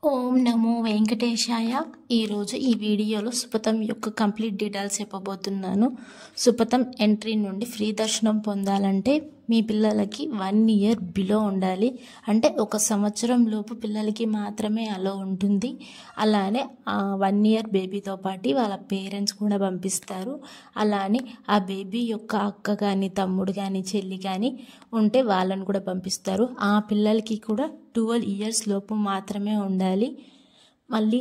ఓం నమో వెంకటేశాయ. ఈరోజు ఈ వీడియోలో సుపథం యొక్క కంప్లీట్ డీటెయిల్స్ చెప్పబోతున్నాను. సుపథం ఎంట్రీ నుండి ఫ్రీ దర్శనం పొందాలంటే మీ పిల్లలకి 1 ఇయర్ బిలో ఉండాలి. అంటే 1 సంవత్సరం లోపు పిల్లలకి మాత్రమే అలో ఉంటుంది. అలానే 1 ఇయర్ బేబీతో పాటు వాళ్ళ పేరెంట్స్ కూడా పంపిస్తారు. అలానే ఆ బేబీ యొక్క అక్క కానీ తమ్ముడు కానీ చెల్లి కానీ ఉంటే వాళ్ళని కూడా పంపిస్తారు. ఆ పిల్లలకి కూడా 12 ఇయర్స్ లోపు మాత్రమే ఉండాలి. మళ్ళీ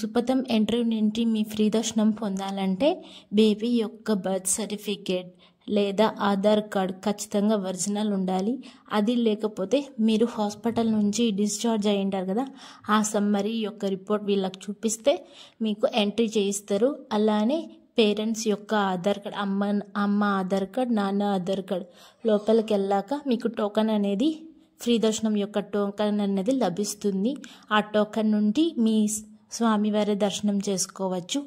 సుపథం ఎంట్రీ నుండి మీ ఫ్రీ దర్శనం పొందాలంటే బేబీ యొక్క బర్త్ సర్టిఫికేట్ లేదా ఆధార్ కార్డ్ ఖచ్చితంగా ఒరిజినల్ ఉండాలి. అది లేకపోతే మీరు హాస్పిటల్ నుంచి డిశ్చార్జ్ అయ్యి ఉంటారు కదా, ఆ సమ్మరీ యొక్క రిపోర్ట్ వీళ్ళకి చూపిస్తే మీకు ఎంట్రీ చేయిస్తారు. అలానే పేరెంట్స్ యొక్క ఆధార్ కార్డ్, అమ్మ ఆధార్ కార్డ్, నాన్న ఆధార్ కార్డ్ లోపలికి వెళ్ళాక మీకు టోకెన్ అనేది ఫ్రీ దర్శనం యొక్క టోకెన్ అనేది లభిస్తుంది. ఆ టోకెన్ నుండి మీ స్వామివారి దర్శనం చేసుకోవచ్చు.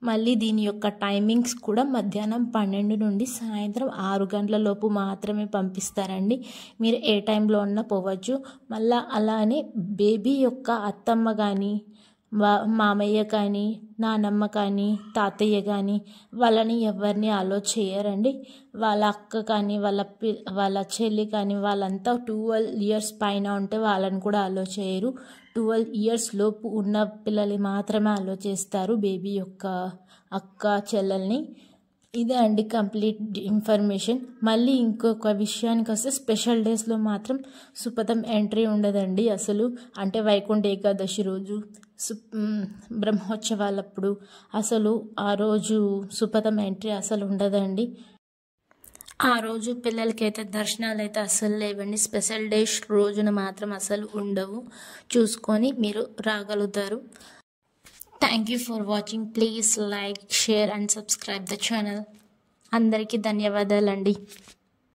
మళ్ళీ దీని యొక్క టైమింగ్స్ కూడా మధ్యాహ్నం 12 నుండి సాయంత్రం 6 గంటల లోపు మాత్రమే పంపిస్తారండి. మీరు ఏ టైంలో ఉన్నా పోవచ్చు. మళ్ళీ అలానే బేబీ యొక్క అత్తమ్మ కానీ మామయ్య కానీ నానమ్మ కానీ తాతయ్య కానీ వాళ్ళని ఎవరిని అలో చేయరండి. వాళ్ళ అక్క కానీ వాళ్ళ చెల్లి కానీ వాళ్ళంతా 12 ఇయర్స్ పైన ఉంటే వాళ్ళని కూడా అలో చేయరు. 12 ఇయర్స్ లోపు ఉన్న పిల్లల్ని మాత్రమే అలో చేస్తారు, బేబీ యొక్క అక్క చెల్లెల్ని. ఇదే అండి కంప్లీట్ ఇన్ఫర్మేషన్. మళ్ళీ ఇంకొక విషయానికి వస్తే స్పెషల్ డేస్లో మాత్రం సుపథం ఎంట్రీ ఉండదండి అసలు. అంటే వైకుంఠ ఏకాదశి రోజు, బ్రహ్మోత్సవాలప్పుడు అసలు ఆ రోజు సుపథం ఎంట్రీ అసలు ఉండదండి. ఆ రోజు పిల్లలకైతే దర్శనాలు అయితే అస్సలు లేవండి. స్పెషల్ డేస్ రోజున మాత్రం అసలు ఉండవు. చూసుకొని మీరు రాగలుగుతారు. Thank you for watching. Please like, share and subscribe the channel. అందరికీ ధన్యవాదాలండి.